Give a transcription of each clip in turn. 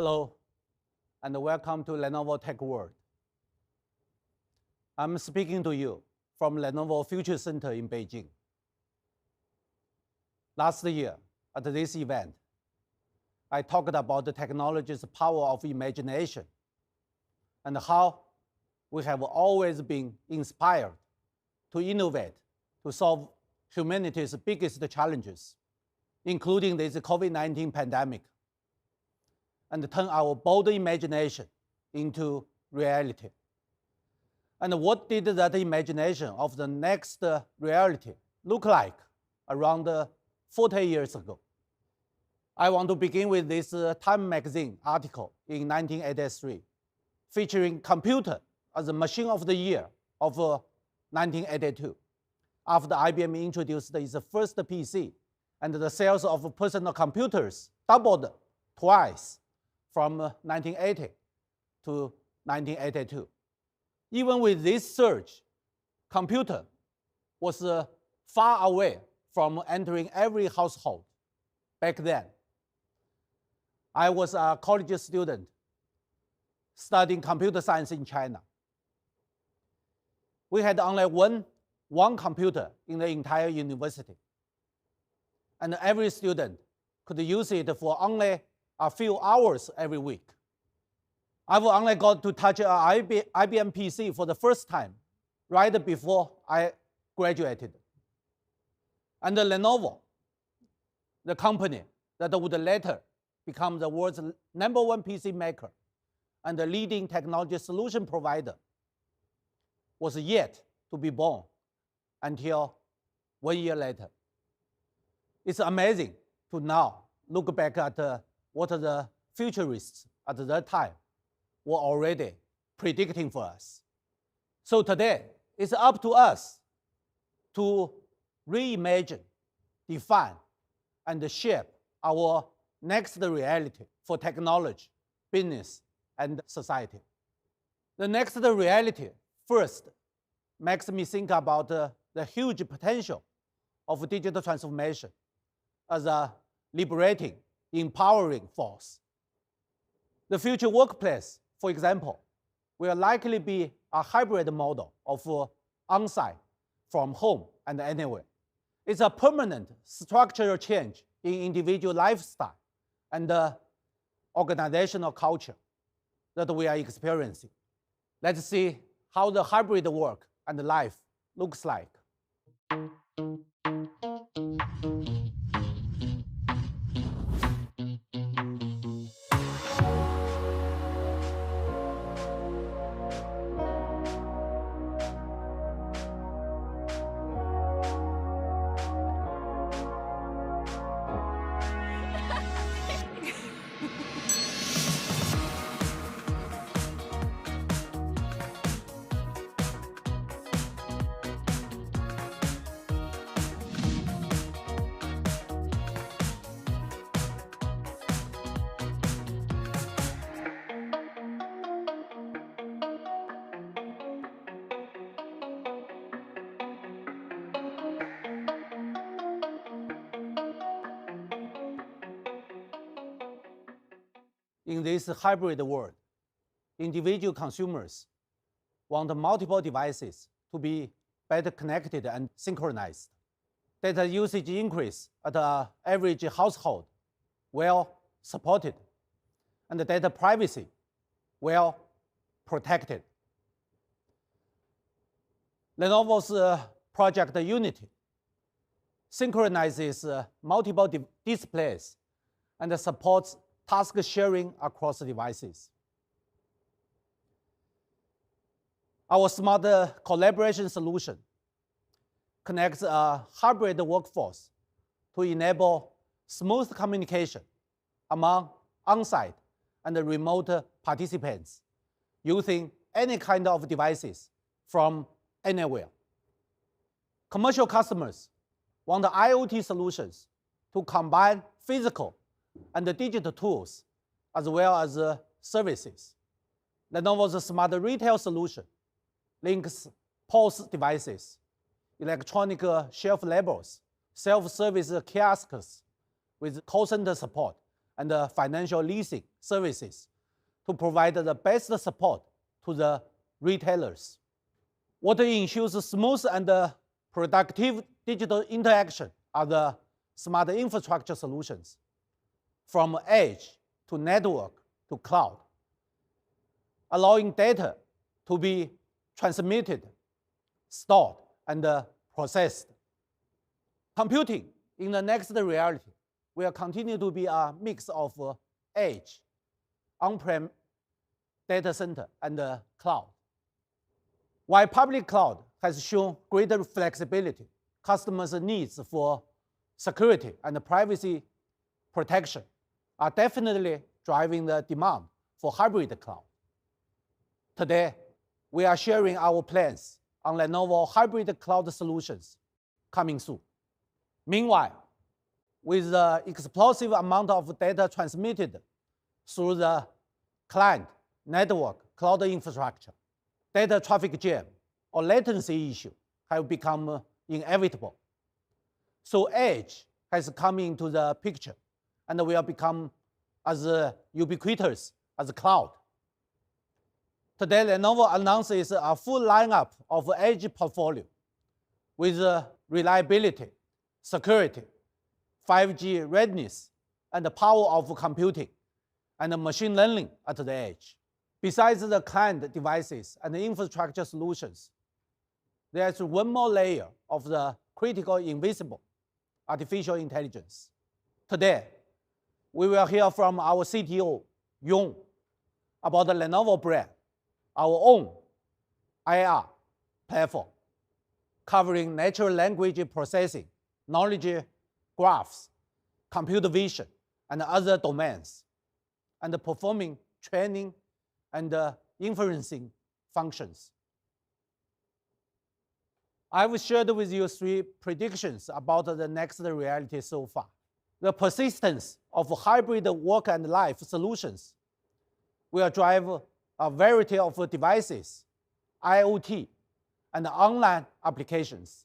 Hello, and welcome to Lenovo Tech World. I'm speaking to you from Lenovo Future Center in Beijing. Last year, at this event, I talked about the technology's power of imagination and how we have always been inspired to innovate to solve humanity's biggest challenges, including this COVID-19 pandemic, and turn our bold imagination into reality. And what did that imagination of the next reality look like around 40 years ago? I want to begin with this Time magazine article in 1983, featuring computer as the machine of the year of 1982, after IBM introduced its first PC, and the sales of personal computers doubled twice from 1980 to 1982. Even with this surge, computer was far away from entering every household back then. I was a college student studying computer science in China. We had only one computer in the entire university, and every student could use it for only a few hours every week. I've only got to touch an IBM PC for the first time right before I graduated. And Lenovo, the company that would later become the world's #1 PC maker and the leading technology solution provider, was yet to be born until 1 year later. It's amazing to now look back at what the futurists at that time were already predicting for us. So today, it's up to us to reimagine, define, and shape our next reality for technology, business, and society. The next reality first makes me think about the huge potential of digital transformation as a liberating, empowering force. The future workplace, for example, will likely be a hybrid model of on-site, from home, and anywhere. It's a permanent structural change in individual lifestyle and organizational culture that we are experiencing. Let's see how the hybrid work and life looks like. In this hybrid world, individual consumers want multiple devices to be better connected and synchronized. Data usage increase at an average household well supported, and data privacy well protected. Lenovo's Project Unity synchronizes multiple displays and supports task sharing across devices. Our smart collaboration solution connects a hybrid workforce to enable smooth communication among on-site and remote participants using any kind of devices from anywhere. Commercial customers want IoT solutions to combine physical and digital tools as well as services. Lenovo's smart retail solution links POS devices, electronic shelf labels, self-service kiosks with call center support, and financial leasing services to provide the best support to the retailers. What ensures smooth and productive digital interaction are the smart infrastructure solutions, from edge to network to cloud, allowing data to be transmitted, stored, and processed. Computing in the next reality will continue to be a mix of edge, on-prem data center, and cloud. While public cloud has shown greater flexibility, customers' needs for security and privacy protection are definitely driving the demand for hybrid cloud. Today, we are sharing our plans on Lenovo hybrid cloud solutions coming soon. Meanwhile, with the explosive amount of data transmitted through the client, network, cloud infrastructure, data traffic jam or latency issue have become inevitable. So edge has come into the picture and will become as ubiquitous as cloud. Today, Lenovo announces a full lineup of edge portfolio with reliability, security, 5G readiness, and the power of computing and machine learning at the edge. Besides the client devices and the infrastructure solutions, there's one more layer of the critical invisible artificial intelligence. Today, we will hear from our CTO, Yong, about the Lenovo brand, our own IR platform, covering natural language processing, knowledge graphs, computer vision, and other domains, and performing training and inferencing functions. I've shared with you 3 predictions about the next reality so far. The persistence of hybrid work and life solutions will drive a variety of devices, IoT, and online applications.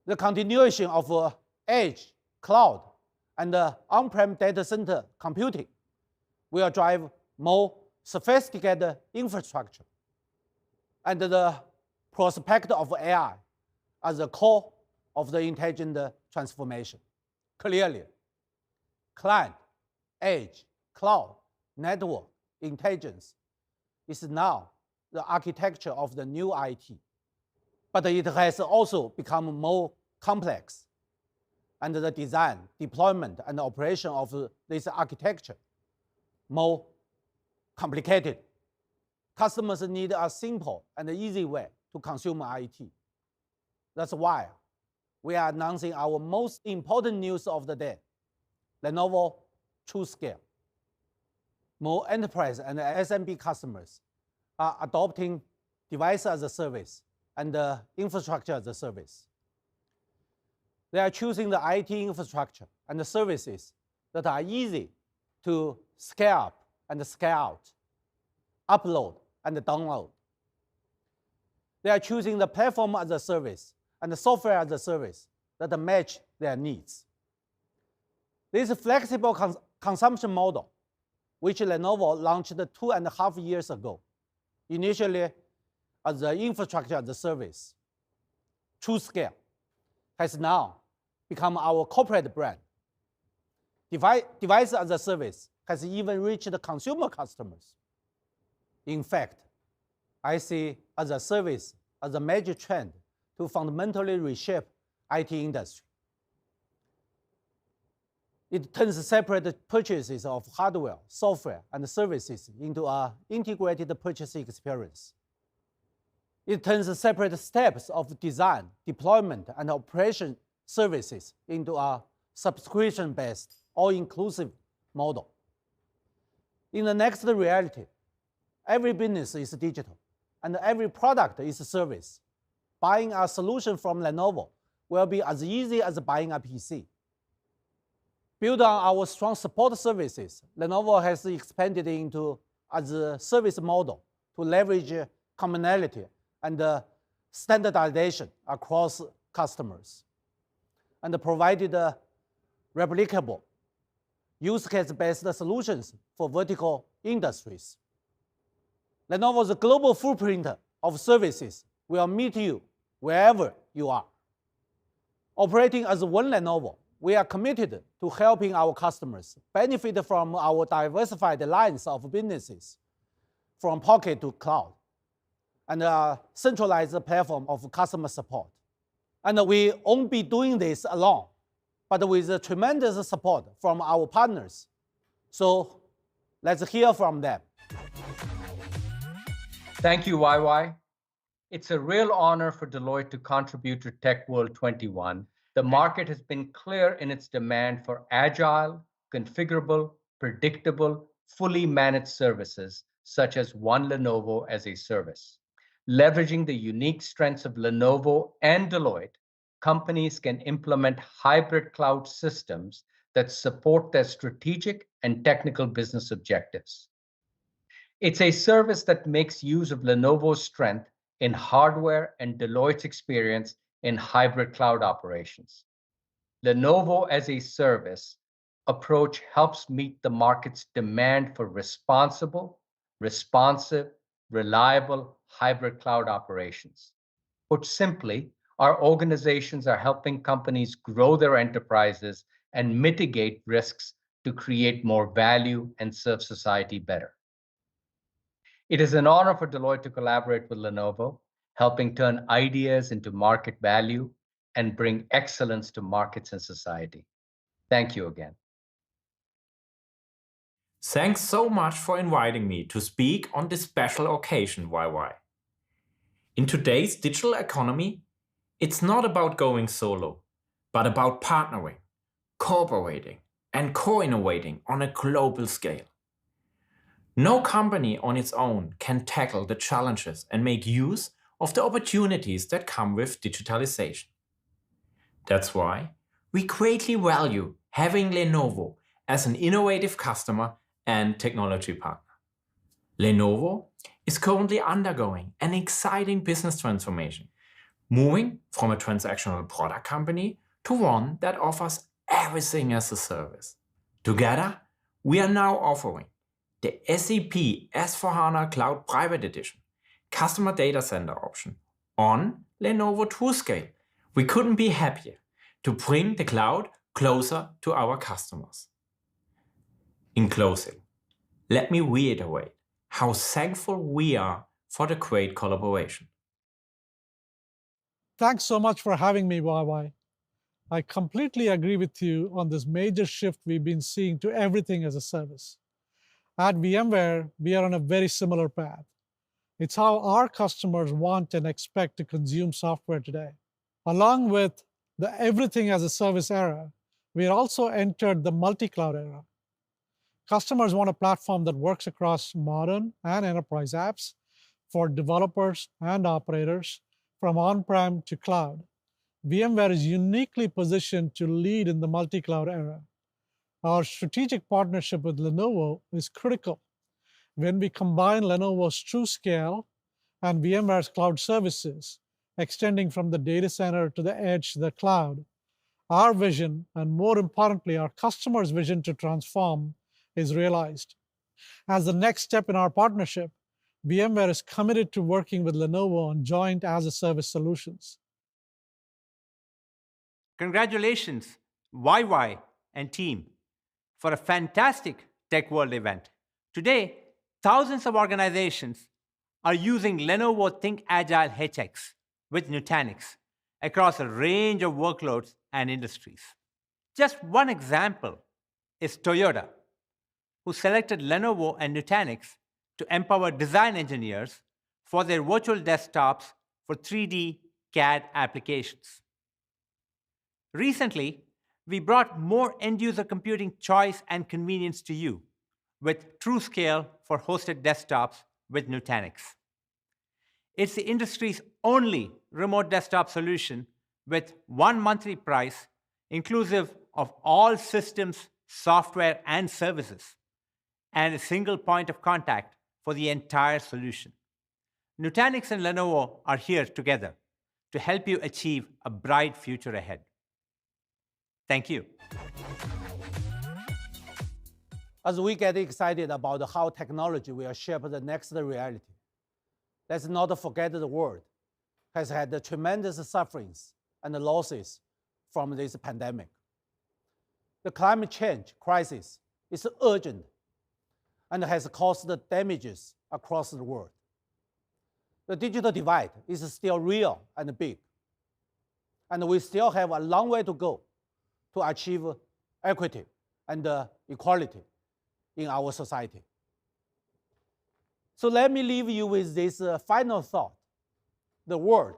The continuation of edge, cloud, and on-prem data center computing will drive more sophisticated infrastructure, and the prospect of AI as the core of the intelligent transformation. Clearly, client, edge, cloud, network, intelligence is now the architecture of the new IT. But it has also become more complex, and the design, deployment, and operation of this architecture more complicated. Customers need a simple and easy way to consume IT. That's why we are announcing our most important news of the day, Lenovo TrueScale. More enterprise and SMB customers are adopting device as a service and infrastructure as a service. They are choosing the IT infrastructure and the services that are easy to scale up and scale out, upload and download. They are choosing the platform as a service and the software as a service that match their needs. This flexible consumption model, which Lenovo launched 2.5 years ago, initially as the infrastructure as a service, TrueScale, has now become our corporate brand. Device as a service has even reached the consumer customers. In fact, I see as a service as a major trend to fundamentally reshape IT industry. It turns separate purchases of hardware, software, and services into an integrated purchase experience. It turns separate steps of design, deployment, and operation services into a subscription-based, all-inclusive model. In the next reality, every business is digital, and every product is a service. Buying a solution from Lenovo will be as easy as buying a PC. Built on our strong support services, Lenovo has expanded into as a service model to leverage commonality and standardization across customers, and provided replicable, use case-based solutions for vertical industries. Lenovo's global footprint of services will meet you wherever you are. Operating as one Lenovo, we are committed to helping our customers benefit from our diversified lines of businesses, from pocket to cloud, and a centralized platform of customer support. And we won't be doing this alone, but with tremendous support from our partners. So let's hear from them. Thank you, YY. It's a real honor for Deloitte to contribute to Tech World 21. The market has been clear in its demand for agile, configurable, predictable, fully managed services, such as One Lenovo as a Service. Leveraging the unique strengths of Lenovo and Deloitte, companies can implement hybrid cloud systems that support their strategic and technical business objectives. It's a service that makes use of Lenovo's strength in hardware and Deloitte's experience in hybrid cloud operations. Lenovo as a service approach helps meet the market's demand for responsible, responsive, reliable hybrid cloud operations. Put simply, our organizations are helping companies grow their enterprises and mitigate risks to create more value and serve society better. It is an honor for Deloitte to collaborate with Lenovo, helping turn ideas into market value and bring excellence to markets and society. Thank you again. Thanks so much for inviting me to speak on this special occasion, YY. In today's digital economy, it's not about going solo, but about partnering, cooperating, and co-innovating on a global scale. No company on its own can tackle the challenges and make use of the opportunities that come with digitalization. That's why we greatly value having Lenovo as an innovative customer and technology partner. Lenovo is currently undergoing an exciting business transformation, moving from a transactional product company to one that offers everything as a service. Together, we are now offering the SAP S/4HANA Cloud Private Edition, Customer Data Center option on Lenovo TrueScale. We couldn't be happier to bring the cloud closer to our customers. In closing, let me reiterate how thankful we are for the great collaboration. Thanks so much for having me, YY. I completely agree with you on this major shift we've been seeing to everything as a service. At VMware, we are on a very similar path. It's how our customers want and expect to consume software today. Along with the everything as a service era, we also entered the multi-cloud era. Customers want a platform that works across modern and enterprise apps for developers and operators from on-prem to cloud. VMware is uniquely positioned to lead in the multi-cloud era. Our strategic partnership with Lenovo is critical. When we combine Lenovo's TrueScale and VMware's cloud services, extending from the data center to the edge to the cloud, our vision, and more importantly, our customers' vision to transform, is realized. As the next step in our partnership, VMware is committed to working with Lenovo on joint as-a-service solutions. Congratulations, YY and team, for a fantastic Tech World event. Today, thousands of organizations are using Lenovo ThinkAgile HX with Nutanix across a range of workloads and industries. Just one example is Toyota, who selected Lenovo and Nutanix to empower design engineers for their virtual desktops for 3D CAD applications. Recently, we brought more end-user computing choice and convenience to you with TrueScale for hosted desktops with Nutanix. It's the industry's only remote desktop solution with one monthly price, inclusive of all systems, software, and services, and a single point of contact for the entire solution. Nutanix and Lenovo are here together to help you achieve a bright future ahead. Thank you. As we get excited about how technology will shape the next reality, let's not forget the world has had tremendous sufferings and losses from this pandemic. The climate change crisis is urgent and has caused damages across the world. The digital divide is still real and big, and we still have a long way to go to achieve equity and equality in our society. So let me leave you with this final thought. The world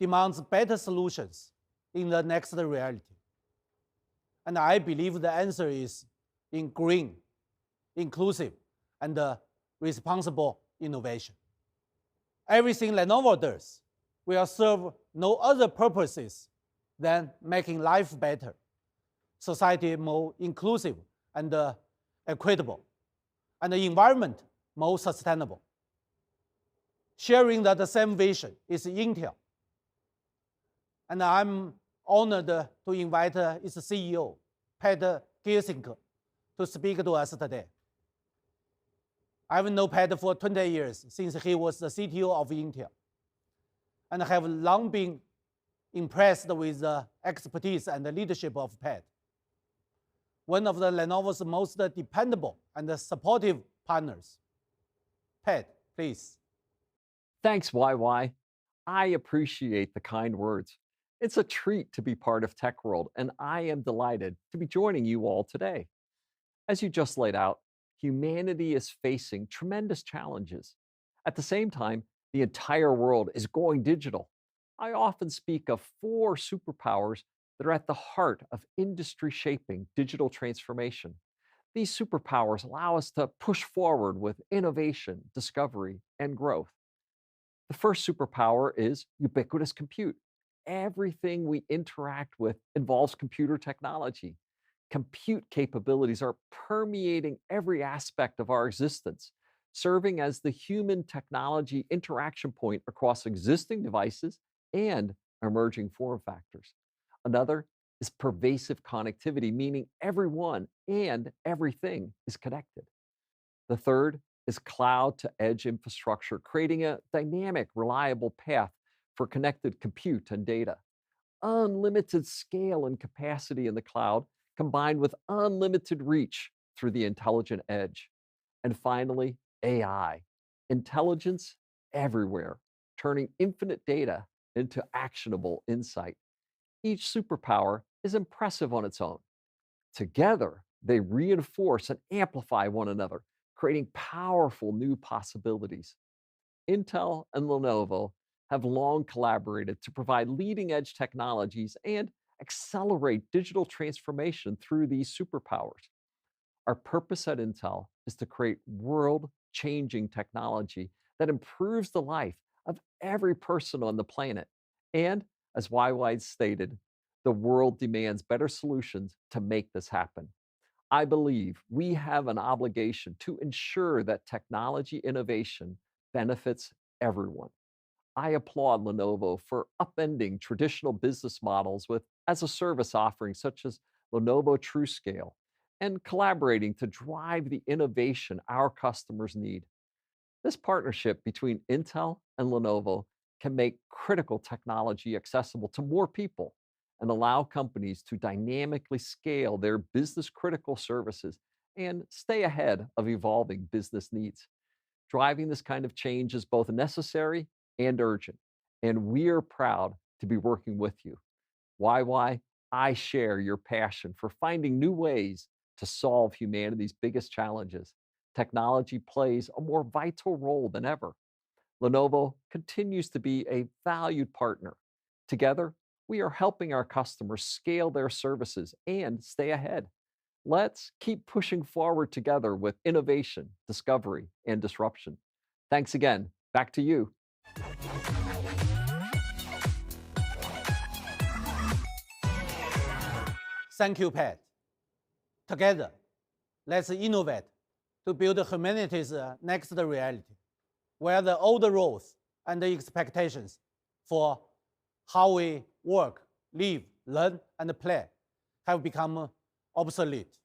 demands better solutions in the next reality. And I believe the answer is in green, inclusive, and responsible innovation. Everything Lenovo does will serve no other purposes than making life better, society more inclusive and equitable, and the environment more sustainable. Sharing that same vision is Intel. And I'm honored to invite its CEO, Pat Gelsinger, to speak to us today. I've known Pat for 20 years, since he was the CTO of Intel, and have long been impressed with the expertise and the leadership of Pat. One of the Lenovo's most dependable and supportive partners. Pat, please. Thanks, YY. I appreciate the kind words. It's a treat to be part of Tech World, and I am delighted to be joining you all today. As you just laid out, humanity is facing tremendous challenges. At the same time, the entire world is going digital. I often speak of 4 superpowers that are at the heart of industry-shaping digital transformation. These superpowers allow us to push forward with innovation, discovery, and growth. The first superpower is ubiquitous compute. Everything we interact with involves computer technology. Compute capabilities are permeating every aspect of our existence, serving as the human technology interaction point across existing devices and emerging form factors. Another is pervasive connectivity, meaning everyone and everything is connected. The third is cloud-to-edge infrastructure, creating a dynamic, reliable path for connected compute and data. Unlimited scale and capacity in the cloud, combined with unlimited reach through the intelligent edge. And finally, AI, intelligence everywhere, turning infinite data into actionable insight. Each superpower is impressive on its own. Together, they reinforce and amplify one another, creating powerful new possibilities. Intel and Lenovo have long collaborated to provide leading-edge technologies and accelerate digital transformation through these superpowers. Our purpose at Intel is to create world-changing technology that improves the life of every person on the planet. And, as YY stated, the world demands better solutions to make this happen. I believe we have an obligation to ensure that technology innovation benefits everyone. I applaud Lenovo for upending traditional business models with as-a-service offerings such as Lenovo TrueScale and collaborating to drive the innovation our customers need. This partnership between Intel and Lenovo can make critical technology accessible to more people and allow companies to dynamically scale their business-critical services and stay ahead of evolving business needs. Driving this kind of change is both necessary and urgent, and we are proud to be working with you. YY, I share your passion for finding new ways to solve humanity's biggest challenges. Technology plays a more vital role than ever. Lenovo continues to be a valued partner. Together, we are helping our customers scale their services and stay ahead. Let's keep pushing forward together with innovation, discovery, and disruption. Thanks again. Back to you. Thank you, Pat. Together, let's innovate to build humanity's next reality, where the old roles and the expectations for how we work, live, learn, and play have become obsolete.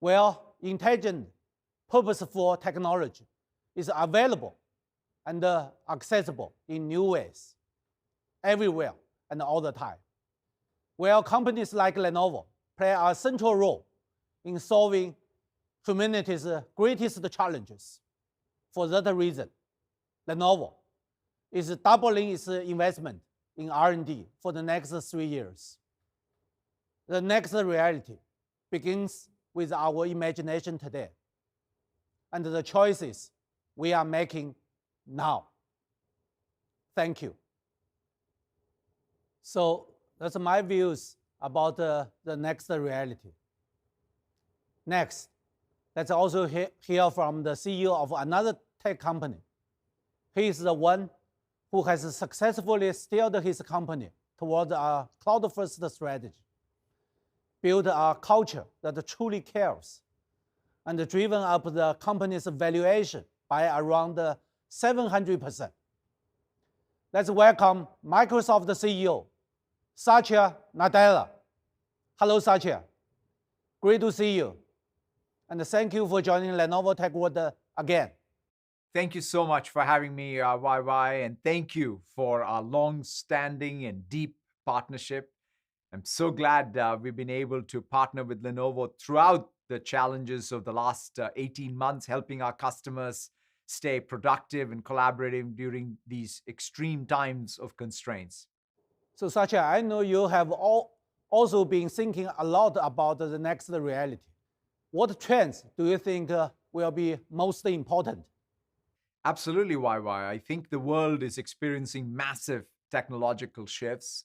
Well, intelligent, purposeful technology is available and accessible in new ways, everywhere and all the time. While companies like Lenovo play a central role in solving humanity's greatest challenges. For that reason, Lenovo is doubling its investment in R&D for the next 3 years. The next reality begins with our imagination today and the choices we are making now. Thank you. So that's my views about the next reality. Next, let's also hear from the CEO of another tech company. He is the one who has successfully steered his company toward a cloud-first strategy, built a culture that truly cares, and driven up the company's valuation by around 700%. Let's welcome Microsoft CEO, Satya Nadella. Hello, Satya. Great to see you. And thank you for joining Lenovo Tech World again. Thank you so much for having me, YY, and thank you for our long-standing and deep partnership. I'm so glad we've been able to partner with Lenovo throughout the challenges of the last 18 months, helping our customers stay productive and collaborative during these extreme times of constraints. So Satya, I know you have also been thinking a lot about the next reality. What trends do you think will be most important? Absolutely, YY. I think the world is experiencing massive technological shifts.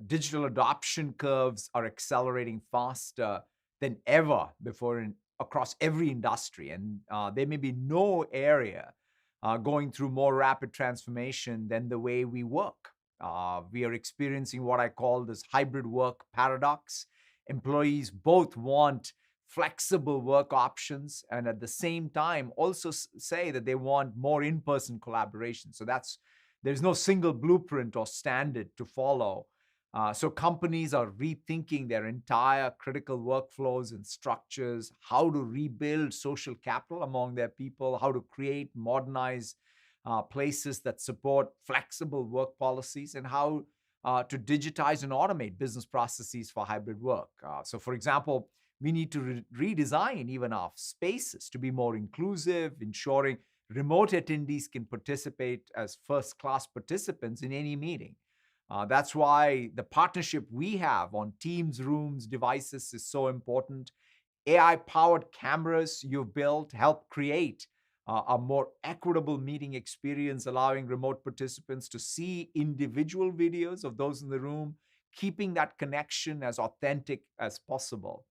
Digital adoption curves are accelerating faster than ever before across every industry. And there may be no area going through more rapid transformation than the way we work. We are experiencing what I call this hybrid work paradox. Employees both want flexible work options and at the same time also say that they want more in-person collaboration. So there's no single blueprint or standard to follow. So companies are rethinking their entire critical workflows and structures, how to rebuild social capital among their people, how to create, modernize places that support flexible work policies, and how to digitize and automate business processes for hybrid work. So for example, we need to redesign even our spaces to be more inclusive, ensuring remote attendees can participate as first-class participants in any meeting. That's why the partnership we have on Teams, Rooms, devices is so important. AI-powered cameras you've built help create a more equitable meeting experience, allowing remote participants to see individual videos of those in the room, keeping that connection as authentic as possible.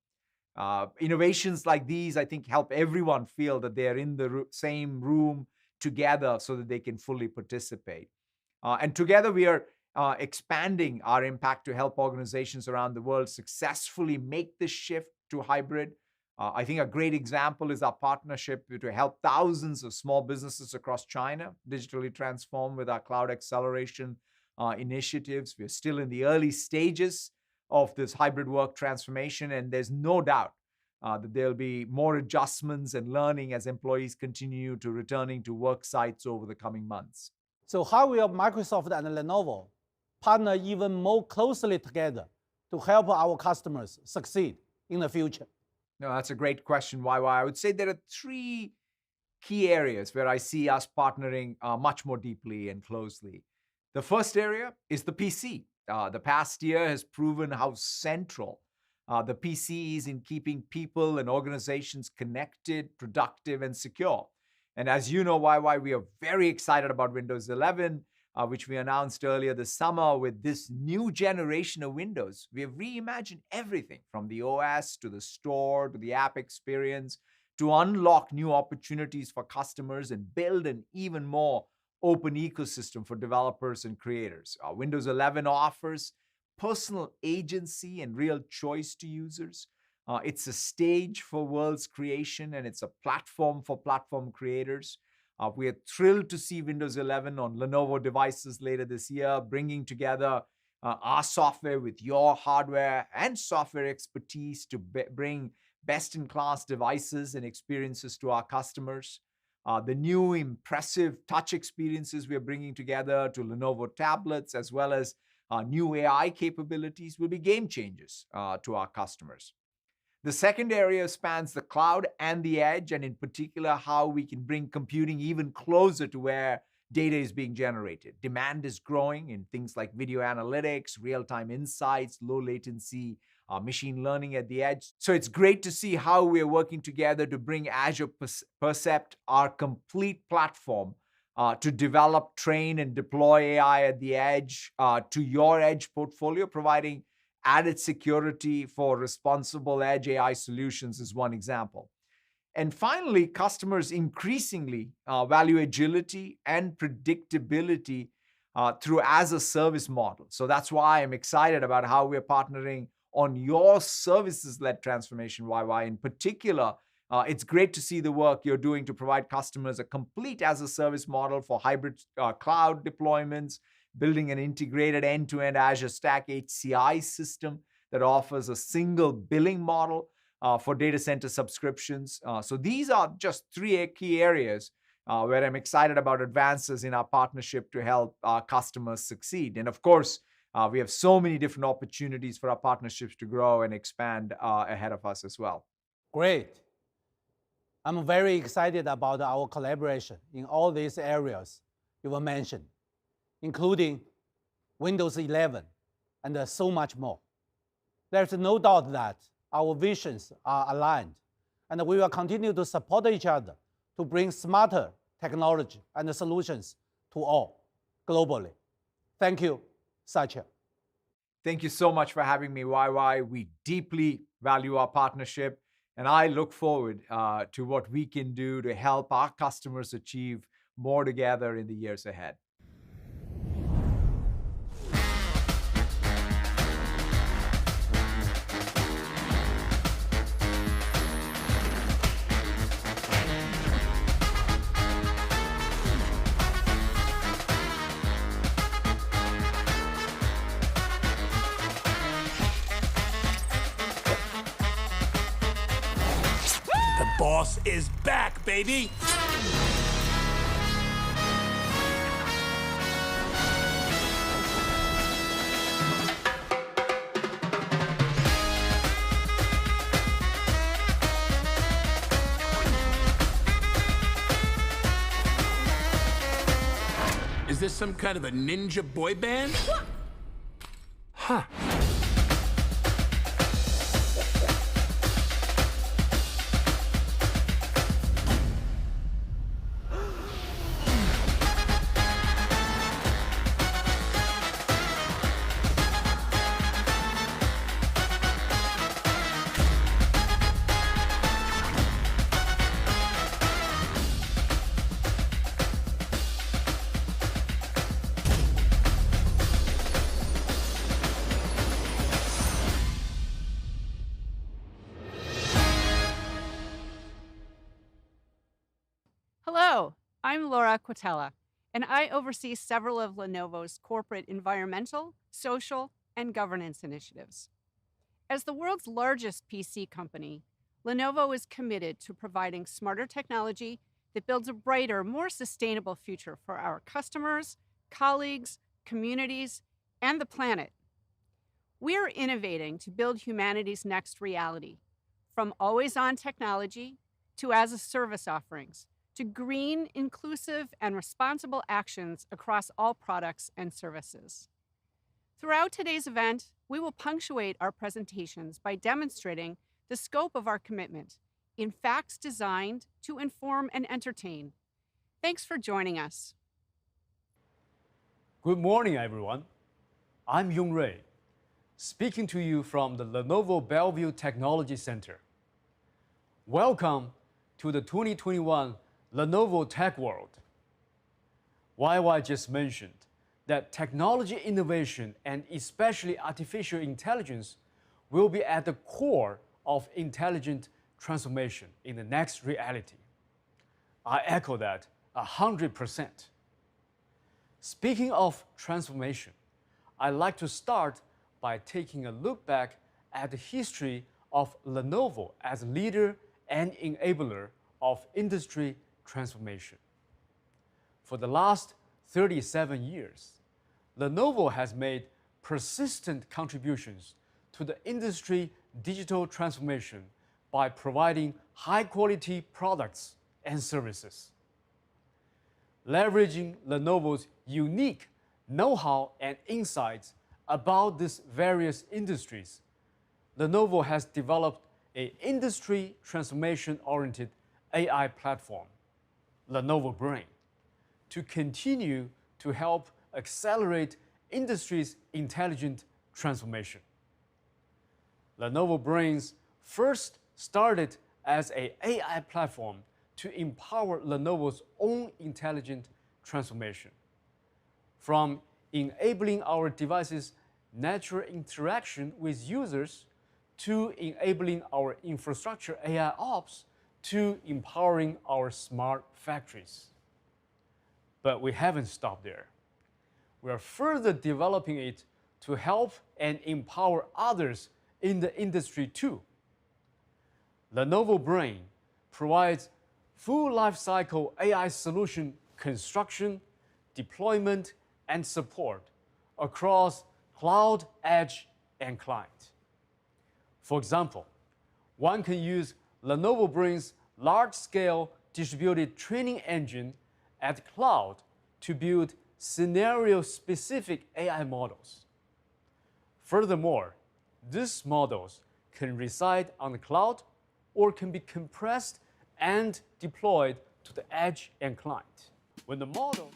Innovations like these, I think, help everyone feel that they're in the same room together so that they can fully participate. And together we are expanding our impact to help organizations around the world successfully make this shift to hybrid. I think a great example is our partnership to help thousands of small businesses across China digitally transform with our cloud acceleration initiatives. We're still in the early stages of this hybrid work transformation, and there's no doubt that there'll be more adjustments and learning as employees continue to returning to work sites over the coming months. So how will Microsoft and Lenovo partner even more closely together to help our customers succeed in the future? No, that's a great question, YY. I would say there are 3 key areas where I see us partnering much more deeply and closely. The first area is the PC. The past year has proven how central the PC is in keeping people and organizations connected, productive, and secure. And as you know, YY, we are very excited about Windows 11, which we announced earlier this summer. With this new generation of Windows, we have reimagined everything from the OS to the store to the app experience to unlock new opportunities for customers and build an even more open ecosystem for developers and creators. Windows 11 offers personal agency and real choice to users. It's a stage for world's creation, and it's a platform for platform creators. We are thrilled to see Windows 11 on Lenovo devices later this year, bringing together our software with your hardware and software expertise to bring best-in-class devices and experiences to our customers. The new impressive touch experiences we are bringing together to Lenovo tablets, as well as new AI capabilities, will be game changers to our customers. The second area spans the cloud and the edge, and in particular, how we can bring computing even closer to where data is being generated. Demand is growing in things like video analytics, real-time insights, low latency, machine learning at the edge. So it's great to see how we are working together to bring Azure Percept, our complete platform, to develop, train, and deploy AI at the edge to your edge portfolio, providing added security for responsible edge AI solutions is one example. And finally, customers increasingly value agility and predictability through as-a-service model. So that's why I'm excited about how we're partnering on your services-led transformation, YY. In particular, it's great to see the work you're doing to provide customers a complete as-a-service model for hybrid cloud deployments, building an integrated end-to-end Azure Stack HCI system that offers a single billing model for data center subscriptions. So these are just three key areas where I'm excited about advances in our partnership to help our customers succeed. And of course, we have so many different opportunities for our partnerships to grow and expand ahead of us as well. Great. I'm very excited about our collaboration in all these areas you were mentioned, including Windows 11 and so much more. There's no doubt that our visions are aligned, and we will continue to support each other to bring smarter technology and solutions to all globally. Thank you, Satya. Thank you so much for having me, YY. We deeply value our partnership, and I look forward to what we can do to help our customers achieve more together in the years ahead. Boss is back, baby! Is this some kind of a ninja boy band? Huh. Hello, I'm Laura Quatella, and I oversee several of Lenovo's corporate environmental, social, and governance initiatives. As the world's largest PC company, Lenovo is committed to providing smarter technology that builds a brighter, more sustainable future for our customers, colleagues, communities, and the planet. We're innovating to build humanity's next reality, from always-on technology to as-a-service offerings, to green, inclusive, and responsible actions across all products and services. Throughout today's event, we will punctuate our presentations by demonstrating the scope of our commitment in facts designed to inform and entertain. Thanks for joining us. Good morning, everyone. I'm Yung Rui, speaking to you from the Lenovo Bellevue Technology Center. Welcome to the 2021 Lenovo Tech World. YY just mentioned that technology innovation and especially artificial intelligence will be at the core of intelligent transformation in the next reality. I echo that 100%. Speaking of transformation, I'd like to start by taking a look back at the history of Lenovo as leader and enabler of industry transformation. For the last 37 years, Lenovo has made persistent contributions to the industry digital transformation by providing high-quality products and services. Leveraging Lenovo's unique know-how and insights about these various industries, Lenovo has developed an industry transformation-oriented AI platform, Lenovo Brain, to continue to help accelerate industry's intelligent transformation. Lenovo Brains first started as an AI platform to empower Lenovo's own intelligent transformation. From enabling our devices' natural interaction with users, to enabling our infrastructure AI ops, to empowering our smart factories. But we haven't stopped there. We are further developing it to help and empower others in the industry too. Lenovo Brain provides full lifecycle AI solution construction, deployment, and support across cloud, edge, and client. For example, one can use Lenovo Brain's large-scale distributed training engine at cloud to build scenario-specific AI models. Furthermore, these models can reside on the cloud or can be compressed and deployed to the edge and client. When the model